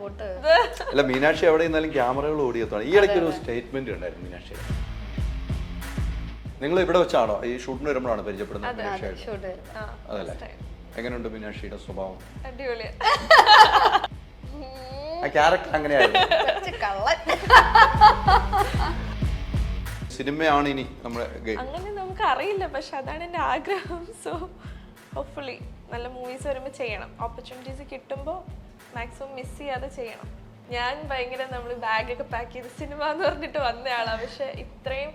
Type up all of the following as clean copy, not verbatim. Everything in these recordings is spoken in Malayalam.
പൊട്ട്. അല്ല, മീനാക്ഷി എവിടെ നിന്നാലും ക്യാമറകൾ ഓടിയെത്താണ്. ഈ ഇടയ്ക്ക് ഒരു സ്റ്റേറ്റ്മെന്റ് ഉണ്ടായിരുന്നു മീനാക്ഷി. നിങ്ങൾ ഇവിടെ വെച്ചാണോ ഈ ഷൂട്ടിന് വരുമ്പോഴാണ് പരിചയപ്പെടുന്നത് മീനാക്ഷിയായിട്ട്? അതല്ലേ? എങ്ങനെയുണ്ട് മീനാക്ഷിയുടെ സ്വഭാവം? അടിപൊളിയാ. ആ ക്യാരക്ടർ അങ്ങനെയായിരുന്നു. സിനിമയാണ് ഇനി നമ്മുടെ അങ്ങനെ നമുക്ക് അറിയില്ല, പക്ഷെ അതാണ് എൻ്റെ ആഗ്രഹം. സോ ഹോപ്പ്ഫുള്ളി നല്ല മൂവീസ് വരുമ്പോൾ ചെയ്യണം. ഓപ്പർച്യൂണിറ്റീസ് കിട്ടുമ്പോൾ മാക്സിമം മിസ് ചെയ്യാതെ ചെയ്യണം. ഞാൻ ഭയങ്കര നമ്മൾ ബാഗൊക്കെ പാക്ക് ചെയ്ത് സിനിമ എന്ന് പറഞ്ഞിട്ട് വന്നയാളാണ്, പക്ഷെ ഇത്രയും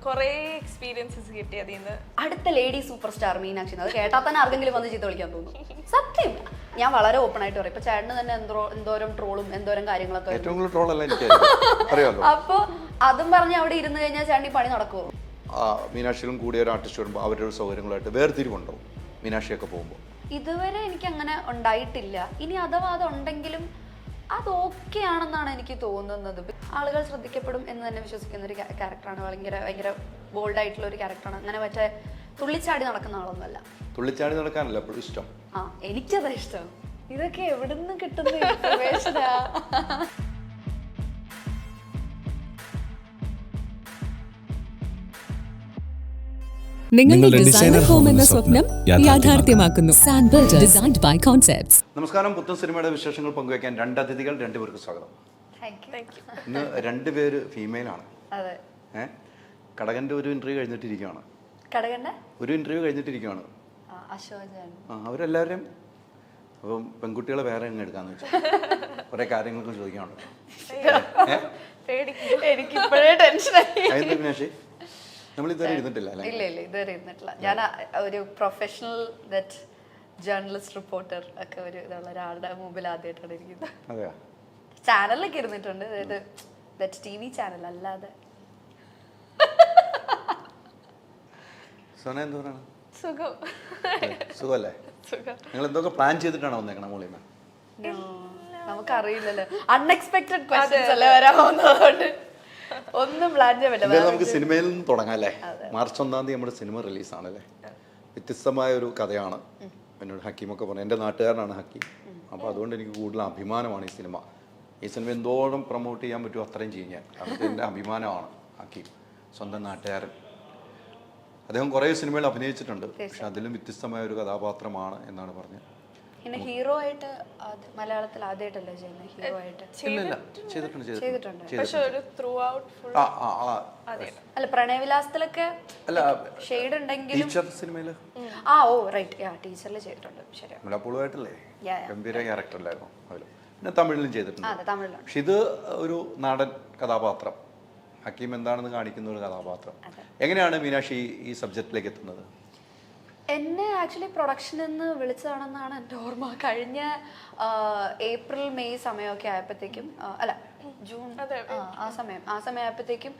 കുറേ എക്സ്പീരിയൻസസ് കിട്ടി അതിൽ നിന്ന്. അടുത്ത ലേഡി സൂപ്പർ സ്റ്റാർ മീനാക്ഷി. അത് കേട്ടാൽ തന്നെ ആർക്കെങ്കിലും വന്ന് ചീത്ത വിളിക്കാൻ തോന്നും. സത്യം, ഞാൻ വളരെ ഓപ്പൺ ആയിട്ട് പറയും. ഇപ്പൊ ചേട്ടന് തന്നെ എന്തോരം ട്രോളും എന്തോരം കാര്യങ്ങളൊക്കെ. അപ്പൊ അതും പറഞ്ഞ് അവിടെ ഇരുന്ന് കഴിഞ്ഞാൽ ചേട്ടൻ പണി നടക്കുമോ? മീനാക്ഷികളും കൂടിയ ഒരു ആർട്ടിസ്റ്റ് വരുമ്പോൾ അവരുടെ സൗകര്യങ്ങളായിട്ട് വേർതിരിവുണ്ടാവും മീനാക്ഷിയൊക്കെ പോകുമ്പോൾ? ഇതുവരെ എനിക്ക് അങ്ങനെ ഉണ്ടായിട്ടില്ല. ഇനി അഥവാ അതുണ്ടെങ്കിലും അത് ഓക്കെ ആണെന്നാണ് എനിക്ക് തോന്നുന്നത്. ആളുകൾ ശ്രദ്ധിക്കപ്പെടും എന്ന് തന്നെ വിശ്വസിക്കുന്ന ഒരു ക്യാരക്ടറാണ്. ഭയങ്കര ബോൾഡ് ആയിട്ടുള്ള ഒരു ക്യാരക്ടറാണ്. അങ്ങനെ മറ്റേ തുള്ളിച്ചാടി നടക്കുന്ന ആളൊന്നുമല്ല. തുള്ളിച്ചാടി നടക്കാനല്ല എപ്പോഴും ഇഷ്ടം. എനിക്കതാ ഇഷ്ടം. ഇതൊക്കെ എവിടുന്ന് കിട്ടുന്ന ഇൻഫർമേഷനാ? നിങ്ങളുടെ ഡിസൈനർ ഹോം എന്ന സ്വപ്നം യാഥാർത്ഥ്യമാക്കുന്നു. സാൻബിൾഡ് ഡിസൈൻഡ് ബൈ കോൺസെപ്റ്റ്സ്. നമസ്കാരം. പുത്തൻ സിനിമയുടെ വിശേഷങ്ങൾ പങ്കുവയ്ക്കാൻ രണ്ട് അതിഥികൾ, രണ്ടുപേർക്ക് സ്വാഗതം. ഇന്ന് രണ്ടുപേര് ഫീമെയിൽ ആണ്. കടകന്റെ ഒരു ഇന്റർവ്യൂ കഴിഞ്ഞിട്ടിരിക്കുകയാണ്. ഒരു ഇന്റർവ്യൂ കഴിഞ്ഞിട്ടിരിക്കുകയാണ്. അവരെല്ലാവരും അപ്പം പെൺകുട്ടികളെ വേറെ അങ്ങ് എടുക്കാന്ന് വെച്ചാൽ കുറെ കാര്യങ്ങളൊക്കെ ചോദിക്കാനുണ്ട്. എനിക്കിപ്പോഴേ ടെൻഷനായി. മീനാക്ഷി, നമ്മൾ ഇതുവരെ ഇരുന്നിട്ടില്ല അല്ലേ? ഇല്ല ഇതുവരെ ഇരുന്നിട്ടില്ല. ഞാൻ ഒരു പ്രൊഫഷണൽ ജേർണലിസ്റ്റ് റിപ്പോർട്ടർ ഒക്കെ ഒരു ഇതുള്ള ഒരാളുടെ മുമ്പിൽ ആദ്യമായിട്ടാണ് ഇരിക്കുന്നത്. അതെയോ? ചാനലിലൊക്കെ ഇരുന്നിട്ടുണ്ട്, അതായത് TV ചാനൽ അല്ലാതെ. സോന എന്ത് പറയണം? സുഖമല്ലേ? നിങ്ങൾ എന്തൊക്കെ പ്ലാൻ ചെയ്തിട്ടാണോ വന്നേക്കണം മോളിന്ന്? നമുക്കറിയില്ലല്ലോ, അൺഎക്സ്പെക്ടഡ് ക്വസ്റ്റ്യൻസ് അല്ലേ വരാൻ പോകുന്നതുകൊണ്ട് ഒന്നും പ്ലാൻ ചെയ്യാൻ പറ്റില്ല. നമുക്ക് സിനിമയിൽ നിന്ന് തുടങ്ങാം അല്ലേ? മാർച്ച് 1 നമ്മുടെ സിനിമ റിലീസാണല്ലേ? വ്യത്യസ്തമായ ഒരു കഥയാണ്. എന്നോട് ഹക്കീമൊക്കെ പറഞ്ഞു, എൻ്റെ നാട്ടുകാരനാണ് ഹക്കീം. അപ്പോൾ അതുകൊണ്ട് എനിക്ക് കൂടുതൽ അഭിമാനമാണ് ഈ സിനിമ. ഈ സിനിമ എന്തോരം പ്രൊമോട്ട് ചെയ്യാൻ പറ്റുമോ അത്രയും ചെയ്യും ഞാൻ. അത് എൻ്റെ അഭിമാനമാണ് ഹക്കീം, സ്വന്തം നാട്ടുകാരൻ. അദ്ദേഹം കുറേ സിനിമകൾ അഭിനയിച്ചിട്ടുണ്ട്, പക്ഷെ അതിലും വ്യത്യസ്തമായ ഒരു കഥാപാത്രമാണ് എന്നാണ് പറഞ്ഞത്. ഹീറോ ആയിട്ട് മലയാളത്തിൽ ആദ്യമായിട്ടല്ലേ ചെയ്യുന്നത്? ഹീറോ ആയിട്ട് അല്ല, പ്രണയവിലാസത്തിലൊക്കെ ഷെയ്ഡ് ഉണ്ടെങ്കിലും ടീച്ചറിൽ ചെയ്തിട്ടുണ്ട്. മുലപ്പുളുമായിട്ടല്ലേ? ഗംഭീര ക്യാരക്ടറിലായിരുന്നു. പിന്നെ തമിഴിലും ചെയ്തിട്ടുണ്ട്. പക്ഷെ ഇത് ഒരു നാടൻ കഥാപാത്രം, ഹക്കീം എന്താണെന്ന് കാണിക്കുന്ന ഒരു കഥാപാത്രം. എങ്ങനെയാണ് മീനാക്ഷി ഈ സബ്ജക്റ്റിലേക്ക് എത്തുന്നത്? എന്നെ ആക്ച്വലി പ്രൊഡക്ഷനിൽ നിന്ന് വിളിച്ചതാണെന്നാണ് എൻ്റെ ഓർമ്മ. കഴിഞ്ഞ ഏപ്രിൽ മെയ് സമയമൊക്കെ ആയപ്പോഴത്തേക്കും, അല്ല ജൂൺ ആ സമയം ആയപ്പോഴത്തേക്കും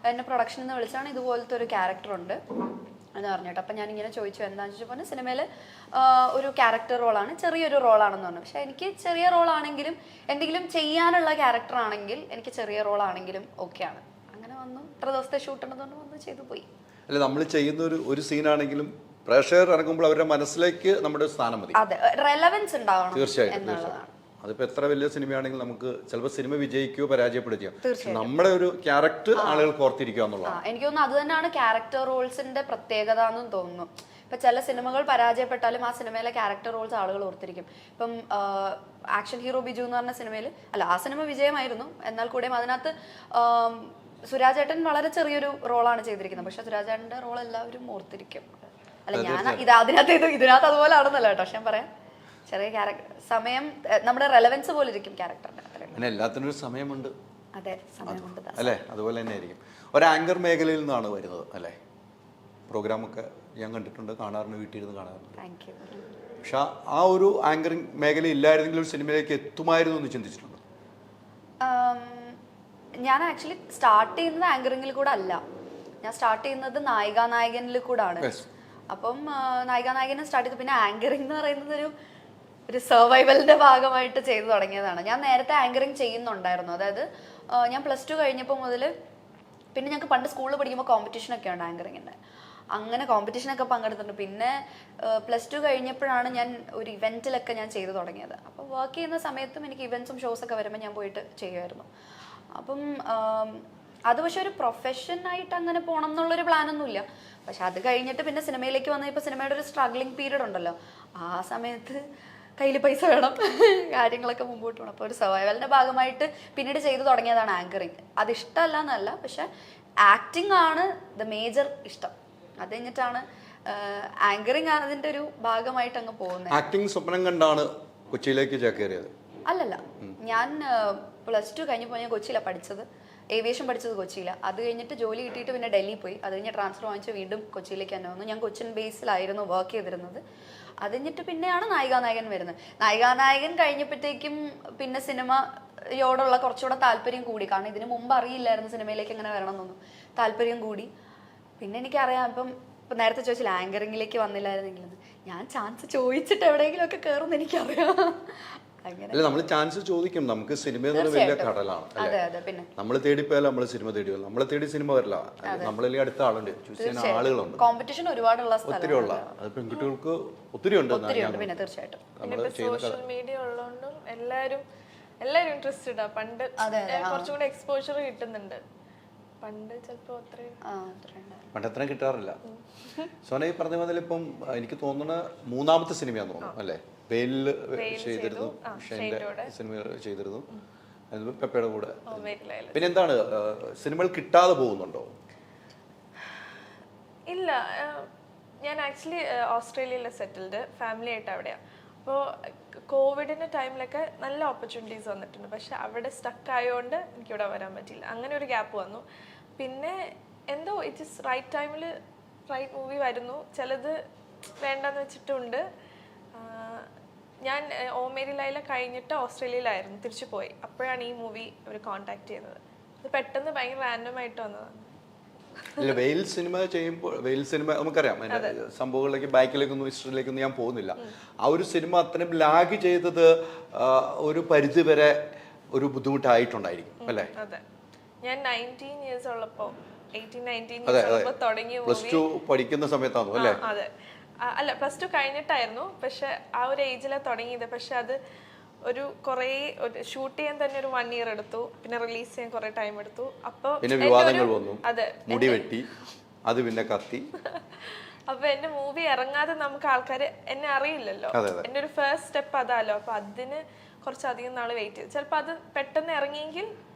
എന്നെ പ്രൊഡക്ഷനിൽ നിന്ന് വിളിച്ചാണ്. ഇതുപോലത്തെ ഒരു ക്യാരക്ടറുണ്ട് എന്ന് പറഞ്ഞിട്ട്. അപ്പം ഞാനിങ്ങനെ ചോദിച്ചു എന്താണെന്ന് ചോദിച്ചു. പറഞ്ഞാൽ സിനിമയിൽ ഒരു ക്യാരക്ടർ റോളാണ്, ചെറിയൊരു റോളാണെന്ന് പറഞ്ഞു. പക്ഷെ എനിക്ക് ചെറിയ റോളാണെങ്കിലും എന്തെങ്കിലും ചെയ്യാനുള്ള ക്യാരക്ടറാണെങ്കിൽ, എനിക്ക് ചെറിയ റോളാണെങ്കിലും ഓക്കെയാണ്. അങ്ങനെ വന്നു. ഇത്ര ദിവസത്തെ ഷൂട്ടുണ്ടെന്നുകൊണ്ട് വന്ന് ചെയ്തു പോയി. അല്ല, നമ്മൾ ചെയ്യുന്ന ഒരു സീനാണെങ്കിലും പ്രേക്ഷകർ ഇറങ്ങുമ്പോൾ അവരുടെ മനസ്സിലേക്ക് നമ്മുടെ സ്ഥാനം മതി. അതെ, റെലവൻസ് ഉണ്ടാവണം. തീർച്ചയായിട്ടും. അതിപ്പോൾ എത്ര വലിയ സിനിമയാണെങ്കിൽ നമുക്ക് ചിലപ്പോൾ സിനിമ വിജയിക്കുകയോ പരാജയപ്പെടുകയോ, നമ്മുടെ ഒരു ക്യാരക്ടർ ആളുകൾക്ക് ഓർത്തിരിക്കുക എന്നുള്ളതാണ്. എനിക്ക് തോന്നുന്നു അത് തന്നെയാണ് ക്യാരക്ടർ റോൾസിന്റെ പ്രത്യേകത എന്നും തോന്നുന്നു. ഇപ്പൊ ചില സിനിമകൾ പരാജയപ്പെട്ടാലും ആ സിനിമയിലെ ക്യാരക്ടർ റോൾസ് ആളുകൾ ഓർത്തിരിക്കും. ഇപ്പം ആക്ഷൻ ഹീറോ ബിജു എന്ന് പറഞ്ഞ സിനിമയിൽ, അല്ല ആ സിനിമ വിജയമായിരുന്നു, എന്നാൽ കൂടെയും അതിനകത്ത് സുരാജേട്ടൻ വളരെ ചെറിയൊരു റോളാണ് ചെയ്തിരിക്കുന്നത്. പക്ഷെ സുരാജേട്ടന്റെ റോൾ എല്ലാവരും ഓർത്തിരിക്കും. അല്ല, ഞാൻ ഇതിനകത്ത് അതുപോലെ ആണെന്നല്ല കേട്ടോ, പക്ഷെ ഞാൻ പറയാം, ചെറിയ ക്യാരക്ടർ സമയം നമ്മുടെ റെലവൻസ് പോലെ ഇരിക്കും ക്യാരക്ടറിന്റെ. എല്ലാത്തിനും ഒരു സമയമുണ്ട്. അതെ, സമയമുണ്ട് അല്ലേ? അതുപോലെ തന്നെ ആയിരിക്കും. ഒരു ആങ്കർ മേഖലയിൽ നിന്നാണ് വരുന്നത് അല്ലേ? പ്രോഗ്രാമൊക്കെ ഞാൻ കണ്ടിട്ടുണ്ട്, കാണാറുണ്ട്, വീട്ടിലിരുന്ന് കാണാറുണ്ട്. പക്ഷെ ആ ഒരു ആങ്കറിങ് മേഖല ഇല്ലായിരുന്നെങ്കിൽ ഒരു സിനിമയിലേക്ക് എത്തുമായിരുന്നു എന്ന് ചിന്തിച്ചിട്ടുണ്ട്? ഞാൻ ആക്ച്വലി സ്റ്റാർട്ട് ചെയ്യുന്നത് ആങ്കറിങ്ങിൽ കൂടെ അല്ല. ഞാൻ സ്റ്റാർട്ട് ചെയ്യുന്നത് നായികനിൽ കൂടെ ആണ്. അപ്പം നായികനെ സ്റ്റാർട്ട് ചെയ്തു. പിന്നെ ആങ്കറിങ് എന്ന് പറയുന്നത് ഒരു സർവൈവലിന്റെ ഭാഗമായിട്ട് ചെയ്തു തുടങ്ങിയതാണ്. ഞാൻ നേരത്തെ ആങ്കറിങ് ചെയ്യുന്നുണ്ടായിരുന്നു. അതായത് ഞാൻ +2 കഴിഞ്ഞപ്പോൾ മുതൽ, പിന്നെ ഞങ്ങൾക്ക് പണ്ട് സ്കൂളിൽ പഠിക്കുമ്പോൾ കോമ്പറ്റീഷനൊക്കെ ഉണ്ട് ആങ്കറിങ്ങിൻ്റെ. അങ്ങനെ കോമ്പറ്റീഷനൊക്കെ പങ്കെടുത്തിട്ടുണ്ട്. പിന്നെ +2 കഴിഞ്ഞപ്പോഴാണ് ഞാൻ ഒരു ഇവൻറ്റിലൊക്കെ ഞാൻ ചെയ്തു തുടങ്ങിയത്. അപ്പോൾ വർക്ക് ചെയ്യുന്ന സമയത്തും എനിക്ക് ഇവൻറ്റ്സും ഷോസൊക്കെ വരുമ്പോൾ ഞാൻ പോയിട്ട് ചെയ്യുമായിരുന്നു. അപ്പം അത് പക്ഷെ ഒരു പ്രൊഫഷനായിട്ട് അങ്ങനെ പോകണം എന്നുള്ളൊരു പ്ലാനൊന്നുമില്ല. പക്ഷെ അത് കഴിഞ്ഞിട്ട് പിന്നെ സിനിമയിലേക്ക് വന്ന ഇപ്പോൾ സിനിമയുടെ ഒരു സ്ട്രഗ്ലിംഗ് പീരീഡ് ഉണ്ടല്ലോ, ആ സമയത്ത് കയ്യിൽ പൈസ വേണം, കാര്യങ്ങളൊക്കെ മുമ്പോട്ട് പോകണം. അപ്പോൾ ഒരു സർവൈവലിൻ്റെ ഭാഗമായിട്ട് പിന്നീട് ചെയ്തു തുടങ്ങിയതാണ് ആങ്കറിങ്. അത് ഇഷ്ടമല്ല എന്നല്ല, പക്ഷെ ആക്ടിങ് ആണ് ദ മേജർ ഇഷ്ടം. അത് കഴിഞ്ഞിട്ടാണ് ആങ്കറിങ് അതിൻ്റെ ഒരു ഭാഗമായിട്ട് അങ്ങ് പോകുന്നത്. ആക്ടിങ് സ്വപ്നം കണ്ടാണ് കൊച്ചിയിലേക്ക് ചേക്കേറിയത്? അല്ലല്ല, ഞാൻ +2 കഴിഞ്ഞപ്പോൾ ഞാൻ കൊച്ചിയിലാണ് പഠിച്ചത്. ഏവിയേഷൻ പഠിച്ചത് കൊച്ചിയിലാണ്. അത് കഴിഞ്ഞിട്ട് ജോലി കിട്ടിയിട്ട് പിന്നെ ഡൽഹി പോയി. അത് കഴിഞ്ഞ് ട്രാൻസ്ഫർ വാങ്ങിച്ച് വീണ്ടും കൊച്ചിയിലേക്ക് തന്നെ വന്നു. ഞാൻ കൊച്ചിൻ ബേസിലായിരുന്നു വർക്ക് ചെയ്തിരുന്നത്. അത് കഴിഞ്ഞിട്ട് പിന്നെയാണ് നായികാനായകൻ വരുന്നത്. നായികാനായകൻ കഴിഞ്ഞപ്പോഴത്തേക്കും പിന്നെ സിനിമയോടുള്ള കുറച്ചുകൂടെ താല്പര്യം കൂടി. കാരണം ഇതിന് മുമ്പ് അറിയില്ലായിരുന്നു സിനിമയിലേക്ക് എങ്ങനെ വരണം എന്നൊന്നും. താല്പര്യം കൂടി. പിന്നെ എനിക്കറിയാം, ഇപ്പം നേരത്തെ ചോദിച്ചില്ല ആങ്കറിങ്ങിലേക്ക് വന്നില്ലായിരുന്നെങ്കിലും, ഞാൻ ചാൻസ് ചോദിച്ചിട്ട് എവിടെയെങ്കിലും ഒക്കെ കയറുമെന്ന് എനിക്കറിയാം. അല്ല, നമ്മൾ ചാൻസ് ചോദിക്കും. നമുക്ക് സിനിമ എന്ന് പറഞ്ഞാൽ വലിയ കടലാണ് അല്ലേ. നമ്മൾ തേടിപ്പോയാലും നമ്മൾ സിനിമ തേടിയല്ലോ. നമ്മളെ തേടി സിനിമ വരില്ല. നമ്മളെ അടുത്ത ആളുണ്ട്, ചൂസ് ചെയ്യുന്ന ആളുകളുണ്ട്. കോമ്പറ്റീഷൻ ഒരുപാടുള്ള ഒത്തിരി ഉള്ള, അത് പെൺകുട്ടികൾക്ക് ഒത്തിരി ഉണ്ട്. പിന്നെ തീർച്ചയായിട്ടും സോഷ്യൽ മീഡിയ ഉള്ളതുകൊണ്ടും എല്ലാരും ഇൻട്രസ്റ്റഡ്. പണ്ട് കുറച്ചും കൂടെ എക്സ്പോഷർ കിട്ടുന്നുണ്ട്. പണ്ട് ചിലപ്പോ പണ്ടത്ര കിട്ടാറില്ല. സോന ഈ പറഞ്ഞ പോലെ ഇപ്പം എനിക്ക് തോന്നുന്ന 3ാമത്തെ സിനിമയാന്ന് തോന്നുന്നു അല്ലേ? വെയിലിൽ ചെയ്തിരുന്നു, സിനിമ ചെയ്തിരുന്നു, പെപ്പയുടെ കൂടെ. പിന്നെ എന്താണ്, സിനിമകൾ കിട്ടാതെ പോകുന്നുണ്ടോ? ഇല്ല, ഞാൻ ആക്ച്വലി ഓസ്ട്രേലിയയിലെ സെറ്റിൽഡ്, ഫാമിലി ആയിട്ട് അവിടെയാണ്. അപ്പോൾ കോവിഡിൻ്റെ ടൈമിലൊക്കെ നല്ല ഓപ്പർച്യൂണിറ്റീസ് വന്നിട്ടുണ്ട്. പക്ഷെ അവിടെ സ്റ്റക്ക് ആയതുകൊണ്ട് എനിക്കിവിടെ വരാൻ പറ്റിയില്ല. അങ്ങനെ ഒരു ഗ്യാപ്പ് വന്നു. പിന്നെ എന്തോ ഇറ്റ് ഇസ് റൈറ്റ് ടൈമിൽ റൈറ്റ് മൂവി വരുന്നു. ചിലത് വേണ്ടെന്ന് വെച്ചിട്ടുണ്ട്. ഞാൻ ഓ മേരി ലൈല കഴിഞ്ഞിട്ട് ഓസ്ട്രേലിയയിലായിരുന്നു, തിരിച്ചു പോയി. അപ്പോഴാണ് ഈ മൂവി അവർ കോൺടാക്ട് ചെയ്യുന്നത്. ഇത് പെട്ടെന്ന് ഭയങ്കര റാൻഡം ആയിട്ട് വന്നതാണ്. ഇല്ല, വെയിൽ സിനിമ ചെയ്യുമ്പോൾ, വെയിൽ സിനിമ നമുക്കറിയാം, സംഭവങ്ങളിലേക്ക് ബാക്കിലേക്കൊന്നും ഹിസ്റ്ററിയിലേക്കൊന്നും ഞാൻ പോകുന്നില്ല. ആ ഒരു സിനിമ അത്രയും ലാഗ് ചെയ്തത് ഒരു പരിധി വരെ ഒരു ബുദ്ധിമുട്ടായിട്ടുണ്ടായിരിക്കും അല്ലേ? അതെ, ഞാൻ 19 years ഉള്ളപ്പോൾ 18-19 years ഉള്ളപ്പോൾ തുടങ്ങിയ +2 പഠിക്കുന്ന സമയത്താണോ അല്ലേ? അതെ, അല്ല +2 കഴിഞ്ഞിട്ടായിരുന്നു. പക്ഷെ ആ ഒരു ഏജിലാണ് തുടങ്ങിയത്. പക്ഷെ അത് ഒരു ഷൂട്ട് ചെയ്യാൻ തന്നെ ഒരു 1 year എടുത്തു. പിന്നെ റിലീസ് ചെയ്യാൻ കുറെ ടൈം എടുത്തു. അപ്പോൾ പിന്നെ വിവാദങ്ങൾ വന്നു, അതെ, മുടി വെട്ടി, അത് പിന്നെ കത്തി. അപ്പൊ എന്റെ മൂവി ഇറങ്ങാതെ നമുക്ക് ആൾക്കാർ എന്നെ അറിയില്ലല്ലോ. എന്റെ ഒരു ഫസ്റ്റ് സ്റ്റെപ്പ് അതാലോ. അപ്പൊ അതിന് കുറച്ചധികം നാള് വെയിറ്റ് ചെയ്തു. ചിലപ്പോൾ അത് പെട്ടെന്ന് ഇറങ്ങിയെങ്കിൽ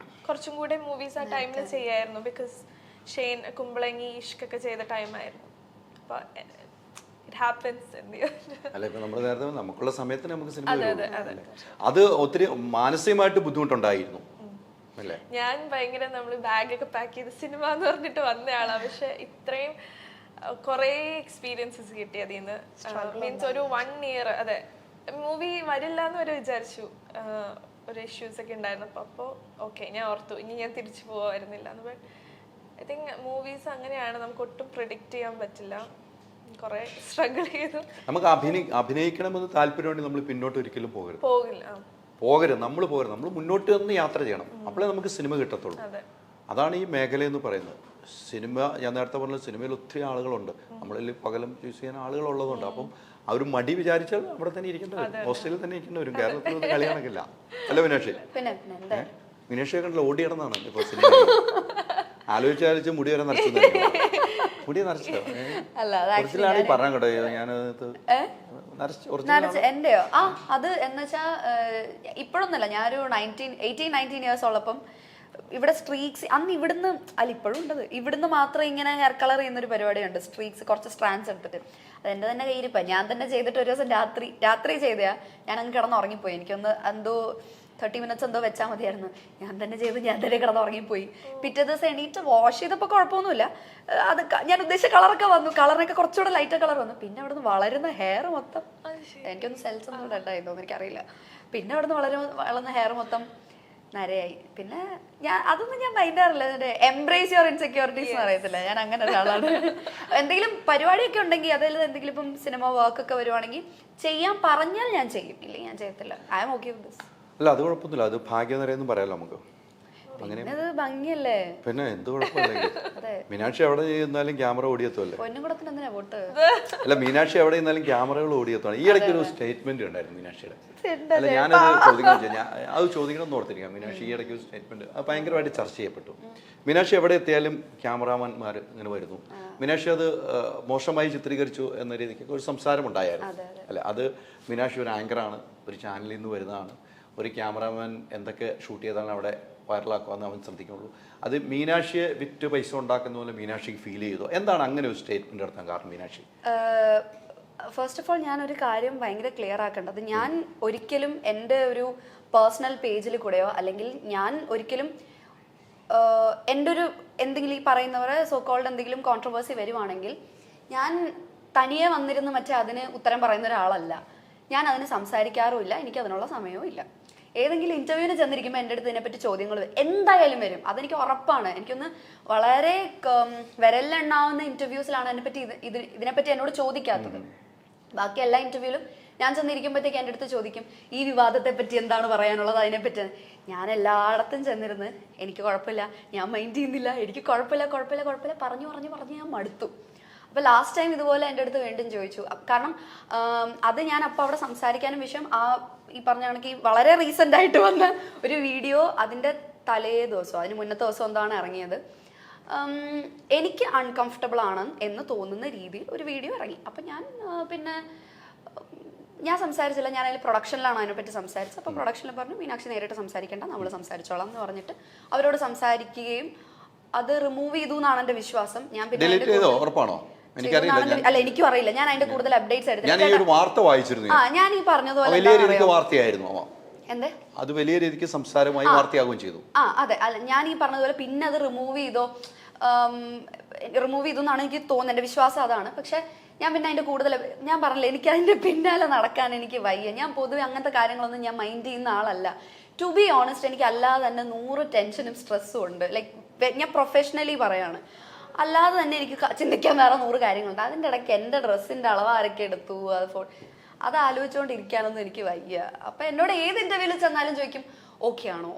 കുറച്ചും കൂടെ മൂവീസ് ആ ടൈമിൽ ചെയ്യായിരുന്നു. ബിക്കോസ് ഷെയ്ൻ, കുമ്പളങ്ങി, ഇഷ്കൊക്കെ ചെയ്ത ടൈമായിരുന്നു. അപ്പൊ ഇറ്റ് ഹാപ്പൻസ്. അല്ല, ഇപ്പൊ നമ്മൾ നേരത്തെ നമുക്കുള്ള സമയത്തിന് നമുക്ക് സിനിമ അത് ഒത്തിരി മാനസികമായിട്ട് ബുദ്ധിമുട്ടുണ്ടായിരുന്നു അല്ലേ? ഞാൻ ഭയങ്കര നമ്മൾ ബാഗൊക്കെ പാക്ക് ചെയ്ത് സിനിമ എന്ന് പറഞ്ഞിട്ട് വന്നയാളാ. പക്ഷെ ഇത്രയും കുറേ എക്സ്പീരിയൻസസ് കിട്ടി അതിൽ നിന്ന്. മീൻസ് ഒരു 1 year, അതെ, മൂവി വരില്ല എന്ന് വരെ വിചാരിച്ചു. ഒരു ഇഷ്യൂസ് ഒക്കെ ഉണ്ടായിരുന്നപ്പോൾ. അപ്പോൾ ഓക്കെ, ഞാൻ ഓർത്തു ഇനി ഞാൻ തിരിച്ചു പോവായിരുന്നില്ല എന്ന്. ബട്ട് ഐ തിങ്ക് മൂവീസ് അങ്ങനെയാണ്, നമുക്ക് ഒട്ടും പ്രിഡിക്റ്റ് ചെയ്യാൻ പറ്റില്ല. കുറെ സ്ട്രഗിൾ ചെയ്തു. നമുക്ക് അഭിനയിക്കണമെന്ന് താല്പര്യമുണ്ടെങ്കിൽ നമ്മൾ പിന്നോട്ട് ഒരിക്കലും പോകരുത്. നമ്മൾ മുന്നോട്ട് തന്നെ യാത്ര ചെയ്യണം. അപ്പോഴേ നമുക്ക് സിനിമ കിട്ടത്തുള്ളൂ. അതാണ് ഈ മേഖല എന്ന് പറയുന്നത്. സിനിമ, ഞാൻ നേരത്തെ പറഞ്ഞ സിനിമയിൽ ഒത്തിരി ആളുകളുണ്ട്. നമ്മളിൽ പകലും ചൂസ് ചെയ്യാൻ ആളുകളുള്ളതുകൊണ്ട് അപ്പം ആ ഒരു മടി വിചാരിച്ചാൽ അവിടെ തന്നെ ഇരിക്കേണ്ടി വരും, ഓസ്ട്രേലിയയിൽ തന്നെ ഇരിക്കേണ്ടി വരും. കേരളത്തിൽ കളി കണക്കില്ല അല്ല വിനേഷ്? വിനേഷ് കണ്ടില്ല, ഓടി നടന്നാണ് ഇപ്പൊ സിനിമ. ആലോചിച്ചാലോചിച്ച് മുടി വരെ നിറച്ചു, മുടി നരച്ചോ? ഒറിജിനലാണെങ്കിൽ പറഞ്ഞ കേട്ടോ, ഞാൻ എന്റെയോ? അത് എന്നുവെച്ചാ ഇപ്പോഴൊന്നുമല്ല, ഞാനൊരു 18-19 years ഉള്ളപ്പം ഇവിടെ സ്ട്രീക്സ്, അന്ന് ഇവിടുന്ന്, അല്ല ഇപ്പോഴും ഉണ്ടത്, ഇവിടുന്ന് മാത്രം ഇങ്ങനെ ഹെയർ കളർ ചെയ്യുന്നൊരു പരിപാടിയുണ്ട്. സ്ട്രീക്സ്, കുറച്ച് സ്ട്രാൻഡ്സ് എടുത്തിട്ട് അതെൻ്റെ തന്നെ കയ്യിരിപ്പം. ഞാൻ തന്നെ ചെയ്തിട്ട് ഒരു ദിവസം രാത്രി ചെയ്തയാ, ഞാൻ അങ്ങ് കിടന്നുറങ്ങിപ്പോയി. എനിക്കൊന്ന് എന്തോ 30 minutes എന്തോ വെച്ചാൽ മതിയായിരുന്നു. ഞാൻ തന്നെ ചെയ്ത് ഞാൻ തന്നെ കിടന്നുറങ്ങിപ്പോയി. പിറ്റേ ദിവസം എണീറ്റ് വാഷ് ചെയ്തപ്പോൾ കുഴപ്പമൊന്നുമില്ല. അത് ഞാൻ ഉദ്ദേശിച്ച കളറൊക്കെ വന്നു, കളറിനൊക്കെ കുറച്ചുകൂടെ ലൈറ്റ് കളർ വന്നു. പിന്നെ അവിടെ നിന്ന് വളരുന്ന ഹെയർ മൊത്തം, എനിക്കൊന്നും സെൽസ് ഒന്നും ഉണ്ടായിരുന്നോ എനിക്കറിയില്ല. പിന്നെ അവിടെ നിന്ന് വളർന്ന ഹെയർ മൊത്തം നരയായി. പിന്നെ അതൊന്നും ഞാൻ മൈൻഡാറില്ല. എംബ്രേസ് യുവർ ഇൻസെക്യൂരിറ്റീസ് എന്ന് അറിയത്തില്ല, ഞാൻ അങ്ങനെ ഒരാളാണ്. എന്തെങ്കിലും പരിപാടിയൊക്കെ ഉണ്ടെങ്കിൽ, അതായത് എന്തെങ്കിലും ഇപ്പം സിനിമ വർക്കൊക്കെ വരുവാണെങ്കിൽ ചെയ്യാൻ പറഞ്ഞാൽ ഞാൻ ചെയ്യും, ഇല്ലെങ്കിൽ ഞാൻ ചെയ്യത്തില്ല. I am okay with this. അല്ല, അത് കുഴപ്പമൊന്നുമില്ല. അത് ഭാഗ്യം നിറയെന്ന് പറയാമല്ലോ നമുക്ക്. അങ്ങനെ ഇത് ഭംഗിയല്ലേ? പിന്നെ എന്ത് കുഴപ്പമില്ലെങ്കിൽ മീനാക്ഷി എവിടെ ചെന്നാലും ക്യാമറ ഓടിയെത്തുമല്ലേ? പൊന്നുകുടത്തിന് എന്തിനാ പോട്ട്? അല്ല, മീനാക്ഷി എവിടെ ചെന്നാലും ക്യാമറകൾ ഓടിയെത്താണ്. ഈ ഇടയ്ക്ക് ഒരു സ്റ്റേറ്റ്മെന്റ് ഉണ്ടായിരുന്നു മീനാക്ഷിയുടെ. അല്ല, ഞാനത് ചോദിക്കണം എന്ന് ഓർത്തിരിക്കാം. മീനാക്ഷി ഈ ഇടയ്ക്ക് ഒരു സ്റ്റേറ്റ്മെന്റ് അത് ഭയങ്കരമായിട്ട് ചർച്ച ചെയ്യപ്പെട്ടു. മീനാക്ഷി എവിടെ എത്തിയാലും ക്യാമറാമാൻമാർ ഇങ്ങനെ വരുന്നു, മീനാക്ഷി അത് മോശമായി ചിത്രീകരിച്ചു എന്ന രീതിക്ക് ഒരു സംസാരം ഉണ്ടായിരുന്നു. അല്ല, അത് മീനാക്ഷി ഒരു ആങ്കറാണ്, ഒരു ചാനലിൽ നിന്ന് വരുന്നതാണ്. ഒരു ക്യാമറാമാൻ എന്തൊക്കെ ഷൂട്ട് ചെയ്താണ് അവിടെ വൈറലാക്കുമെന്ന് അവൻ ശ്രദ്ധിക്കുള്ളൂ. അത് മീനാക്ഷിയെ വിറ്റ് പൈസ ഉണ്ടാക്കുന്ന പോലെ മീനാക്ഷിക്ക് ഫീൽ ചെയ്തു. എന്താണ് അങ്ങനെ ഒരു സ്റ്റേറ്റ്മെന്റ് നടത്താൻ കാരണം മീനാക്ഷി? ഫസ്റ്റ് ഓഫ് ഓൾ ഞാനൊരു കാര്യം ഭയങ്കര ക്ലിയർ ആക്കേണ്ടത്, ഞാൻ ഒരിക്കലും എൻ്റെ ഒരു പേഴ്സണൽ പേജിൽ കൂടെയോ അല്ലെങ്കിൽ ഞാൻ ഒരിക്കലും എൻ്റെ ഒരു എന്തെങ്കിലും ഈ പറയുന്നവരെ സോ കോൾഡ് എന്തെങ്കിലും കോൺട്രവേഴ്സി വരുവാണെങ്കിൽ ഞാൻ തനിയെ വന്നിരുന്ന് മറ്റേ അതിന് ഉത്തരം പറയുന്ന ഒരാളല്ല. ഞാൻ അതിന് സംസാരിക്കാറുമില്ല, എനിക്ക് അതിനുള്ള സമയവും ഇല്ല. ഏതെങ്കിലും ഇന്റർവ്യൂവിന് ചെന്നിരിക്കുമ്പോൾ എൻ്റെ അടുത്ത് ഇതിനെപ്പറ്റി ചോദ്യങ്ങൾ എന്തായാലും വരും, അതെനിക്ക് ഉറപ്പാണ്. എനിക്കൊന്ന് വളരെ വിരലിലെണ്ണാവുന്ന ഇന്റർവ്യൂസിലാണ് ഇതിനെപ്പറ്റി എന്നോട് ചോദിക്കാത്തത്. ബാക്കി എല്ലാ ഇന്റർവ്യൂവിലും ഞാൻ ചെന്നിരിക്കുമ്പോഴത്തേക്ക് എൻ്റെ അടുത്ത് ചോദിക്കും ഈ വിവാദത്തെ പറ്റി എന്താണ് പറയാനുള്ളത്, അതിനെപ്പറ്റി. ഞാൻ എല്ലായിടത്തും ചെന്നിരുന്ന് എനിക്ക് കുഴപ്പമില്ല, ഞാൻ മൈൻഡ് ചെയ്യുന്നില്ല, എനിക്ക് കുഴപ്പമില്ല പറഞ്ഞ് ഞാൻ മടുത്തു. അപ്പോൾ ലാസ്റ്റ് ടൈം ഇതുപോലെ എൻ്റെ അടുത്ത് വീണ്ടും ചോദിച്ചു. കാരണം അത് ഞാൻ അപ്പോൾ അവിടെ സംസാരിക്കാനും വിഷയം ഈ പറഞ്ഞ കണക്ക് വളരെ റീസെൻ്റ് ആയിട്ട് വന്ന ഒരു വീഡിയോ അതിൻ്റെ തലേ ദിവസം അതിന് മുന്നത്തെ ദിവസം എന്താണ് ഇറങ്ങിയത്, എനിക്ക് അൺകംഫർട്ടബിൾ ആണ് എന്ന് തോന്നുന്ന രീതിയിൽ ഒരു വീഡിയോ ഇറങ്ങി. അപ്പം ഞാൻ സംസാരിച്ചില്ല, ഞാൻ അതിൽ പ്രൊഡക്ഷനിലാണ് അതിനെപ്പറ്റി സംസാരിച്ചത്. അപ്പോൾ പ്രൊഡക്ഷനിൽ പറഞ്ഞു മീനാക്ഷി നേരിട്ട് സംസാരിക്കേണ്ട, നമ്മൾ സംസാരിച്ചോളാം എന്ന് പറഞ്ഞിട്ട് അവരോട് സംസാരിക്കുകയും അത് റിമൂവ് ചെയ്തു എന്നാണ് എൻ്റെ വിശ്വാസം. ഞാൻ പിന്നെ അല്ല, എനിക്കും അറിയില്ല, ഞാൻ അതിന്റെ കൂടുതൽ അപ്ഡേറ്റ്സ് എടുത്തില്ല. ഞാൻ ഈ പറഞ്ഞതുപോലെ എന്തേ അത് വലിയ രീതിക്ക് സംസാരമായി വാർത്തയാകുകയും ചെയ്തു. അതെ, അല്ല ഞാൻ ഈ പറഞ്ഞതുപോലെ പിന്നെ അത് റിമൂവ് ചെയ്തു എന്നാണ് എനിക്ക് തോന്നുന്നത്, എൻ്റെ വിശ്വാസം അതാണ്. പക്ഷെ ഞാൻ പിന്നെ അതിന്റെ കൂടുതൽ ഞാൻ പറഞ്ഞില്ല, എനിക്ക് അതിന്റെ പിന്നാലെ നടക്കാൻ എനിക്ക് വയ്യ. ഞാൻ പൊതുവെ അങ്ങനത്തെ കാര്യങ്ങളൊന്നും ഞാൻ മൈൻഡ് ചെയ്യുന്ന ആളല്ല. ടു ബി ഓണസ്റ്റ്, എനിക്ക് അല്ലാതെ തന്നെ 100 ടെൻഷനും സ്ട്രെസ്സും ഉണ്ട്. ലൈക്ക് ഞാൻ പ്രൊഫഷണലി പറയാണ്, അല്ലാതെ തന്നെ എനിക്ക് ചിന്തിക്കാൻ വേറെ 100 കാര്യങ്ങളുണ്ട്. അതിൻ്റെ ഇടയ്ക്ക് എൻ്റെ ഡ്രസ്സിൻ്റെ അളവ് ആരൊക്കെ എടുത്തു അത് ആലോചിച്ചുകൊണ്ടിരിക്കാനൊന്നും എനിക്ക് വയ്യ. അപ്പം എന്നോട് ഏത് ഇൻ്റർവ്യൂവിൽ ചെന്നാലും ചോദിക്കും ഓക്കെ ആണോ.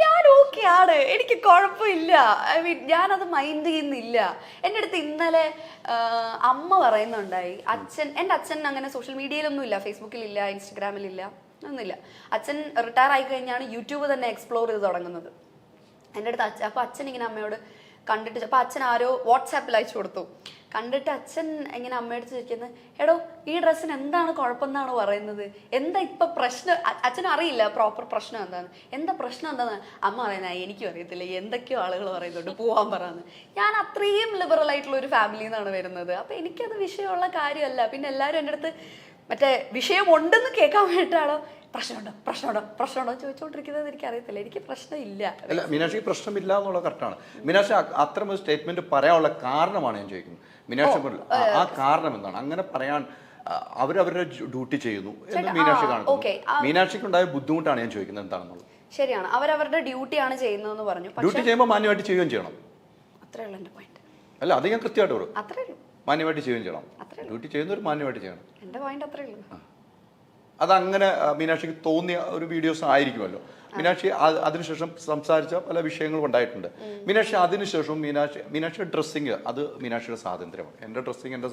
ഞാൻ ഓക്കെ ആണ്, എനിക്ക് കുഴപ്പമില്ല. ഐ മീൻ ഞാനത് മൈൻഡ് ചെയ്യുന്നില്ല. എൻ്റെ അടുത്ത് ഇന്നലെ അമ്മ പറയുന്നുണ്ടായി, എൻ്റെ അച്ഛൻ അങ്ങനെ സോഷ്യൽ മീഡിയയിലൊന്നുമില്ല, ഫേസ്ബുക്കിലില്ല, ഇൻസ്റ്റഗ്രാമിലില്ല, ഒന്നുമില്ല. അച്ഛൻ റിട്ടയർ ആയി കഴിഞ്ഞാണ് യൂട്യൂബ് തന്നെ എക്സ്പ്ലോർ ചെയ്ത് തുടങ്ങുന്നത്. എൻ്റെ അടുത്ത് അപ്പോൾ അച്ഛൻ ഇങ്ങനെ അമ്മയോട് കണ്ടിട്ട്, അപ്പോൾ അച്ഛൻ ആരോ വാട്സാപ്പിൽ അയച്ചു കൊടുത്തു. കണ്ടിട്ട് അച്ഛൻ ഇങ്ങനെ അമ്മയോട് ചോദിക്കുന്നത്, എടോ ഈ ഡ്രസ്സിന് എന്താണ് കുഴപ്പമെന്നാണ് പറയുന്നത്, എന്താ ഇപ്പം പ്രശ്നം? അച്ഛനും അറിയില്ല പ്രോപ്പർ പ്രശ്നം എന്താണെന്ന്. എന്താ പ്രശ്നം എന്താന്ന് അമ്മ പറയുന്നത് എനിക്കും അറിയത്തില്ല, എന്തൊക്കെയോ ആളുകൾ പറയുന്നുണ്ട്, പോവാൻ പറയാന്ന്. ഞാൻ അത്രയും ലിബറൽ ആയിട്ടുള്ള ഒരു ഫാമിലിയിൽ നിന്നാണ് വരുന്നത്. അപ്പം എനിക്കത് വിഷയമുള്ള കാര്യമല്ല. പിന്നെ എല്ലാവരും എൻ്റെ അടുത്ത് മറ്റേ വിഷയമുണ്ടെന്ന് കേൾക്കാൻ വേണ്ടിയിട്ടാണോ പ്രശ്നമുണ്ടോ ചോദിച്ചുകൊണ്ടിരിക്കുന്നത് എനിക്ക് അറിയത്തില്ല. എനിക്ക് പ്രശ്നമില്ല. അല്ല, മീനാക്ഷിക്ക് പ്രശ്നമില്ല എന്നുള്ളത് കറക്റ്റാണ്. മീനാക്ഷി അത്തരം ഒരു സ്റ്റേറ്റ്മെന്റ് പറയാനുള്ള കാരണമാണ് ഞാൻ ചോദിക്കുന്നത്. മീനാക്ഷി ആ കാരണം എന്താണ് അങ്ങനെ പറയാൻ? അവരവരുടെ ഡ്യൂട്ടി ചെയ്യുന്നു എന്ന് മീനാക്ഷി കാണുന്നു. മീനാക്ഷിക്ക് ഉണ്ടായ ബുദ്ധിമുട്ടാണ് ഞാൻ ചോദിക്കുന്നത് എന്താണെന്നുള്ളത്. ശരിയാണ്, അവരവരുടെ ഡ്യൂട്ടിയാണ് ചെയ്യുന്നതെന്ന് പറഞ്ഞു. ഡ്യൂട്ടി ചെയ്യുമ്പോൾ മാന്യമായിട്ട് ചെയ്യുകയും ചെയ്യണം. അത്രേ ഉള്ളൂ എൻ്റെ പോയിന്റ്. അല്ല, അത് ഞാൻ കൃത്യമായിട്ട് പറയും. അത്രേ ഉള്ളൂ, മാന്യമായിട്ട് ചെയ്യുകയും ചെയ്യണം. ഡ്യൂട്ടി ചെയ്യുന്നവർ മാന്യമായിട്ട് ചെയ്യണം. എൻ്റെ പോയിന്റ് അത്രേ ഉള്ളൂ. അതങ്ങനെ മീനാക്ഷിക്ക് തോന്നിയ ഒരു വീഡിയോസ് ആയിരിക്കുമല്ലോ. മീനാക്ഷി അതിനുശേഷം സംസാരിച്ച പല വിഷയങ്ങളും ഉണ്ടായിട്ടുണ്ട്. മീനാക്ഷി അതിനുശേഷം മീനാക്ഷിയുടെ ഡ്രസ്സിങ് അത് മീനാക്ഷിയുടെ സ്വാതന്ത്ര്യമാണ്. എൻ്റെ ഡ്രസ്സിങ് എൻ്റെ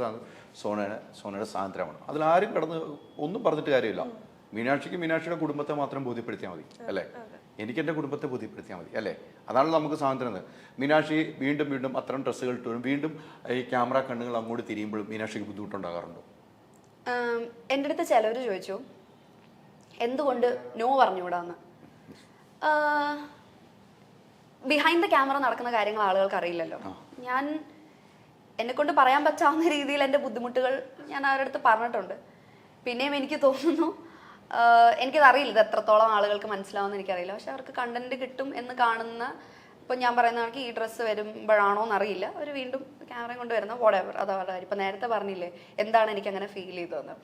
സോനയുടെ സ്വാതന്ത്ര്യമാണ്. അതിലാരും കിടന്ന് ഒന്നും പറഞ്ഞിട്ട് കാര്യമില്ല. മീനാക്ഷിക്ക് മീനാക്ഷിയുടെ കുടുംബത്തെ മാത്രം ബോധ്യപ്പെടുത്തിയാൽ മതി, അല്ലേ? എനിക്ക് എൻ്റെ കുടുംബത്തെ ബോധ്യപ്പെടുത്തിയാൽ മതി, അല്ലേ? അതാണ് നമുക്ക് സ്വാതന്ത്ര്യം. മീനാക്ഷി വീണ്ടും അത്തരം ഡ്രസ്സുകൾ ഇട്ടും വീണ്ടും ഈ ക്യാമറ കണ്ണുകൾ അങ്ങോട്ട് തിരിയുമ്പോഴും മീനാക്ഷിക്ക് ബുദ്ധിമുട്ടുണ്ടാകാറുണ്ടോ? എൻ്റെ അടുത്ത് ചിലവർ ചോദിച്ചു എന്തുകൊണ്ട് നോ പറഞ്ഞുകൂടാന്ന്. ബിഹൈൻഡ് ദ ക്യാമറ നടക്കുന്ന കാര്യങ്ങൾ ആളുകൾക്ക് അറിയില്ലല്ലോ. ഞാൻ എന്നെക്കൊണ്ട് പറയാൻ പറ്റാവുന്ന രീതിയിൽ എൻ്റെ ബുദ്ധിമുട്ടുകൾ ഞാൻ അവരുടെ അടുത്ത് പറഞ്ഞിട്ടുണ്ട്. പിന്നെയും എനിക്ക് തോന്നുന്നു എനിക്കത് അറിയില്ല, ഇത് എത്രത്തോളം ആളുകൾക്ക് മനസ്സിലാവുമെന്ന് എനിക്കറിയില്ല. പക്ഷെ അവർക്ക് കണ്ടന്റ് കിട്ടും എന്ന് കാണുന്ന, ഇപ്പം ഞാൻ പറയുന്ന കണക്ക് ഈ ഡ്രസ്സ് വരുമ്പോഴാണോ എന്നറിയില്ല, അവർ വീണ്ടും ക്യാമറയും കൊണ്ട് വരുന്ന വോട്ടെവർ അത് അവരുടെ കാര്യം. ഇപ്പം നേരത്തെ പറഞ്ഞില്ലേ എന്താണ് എനിക്ക് അങ്ങനെ ഫീൽ ചെയ്തതെന്ന്.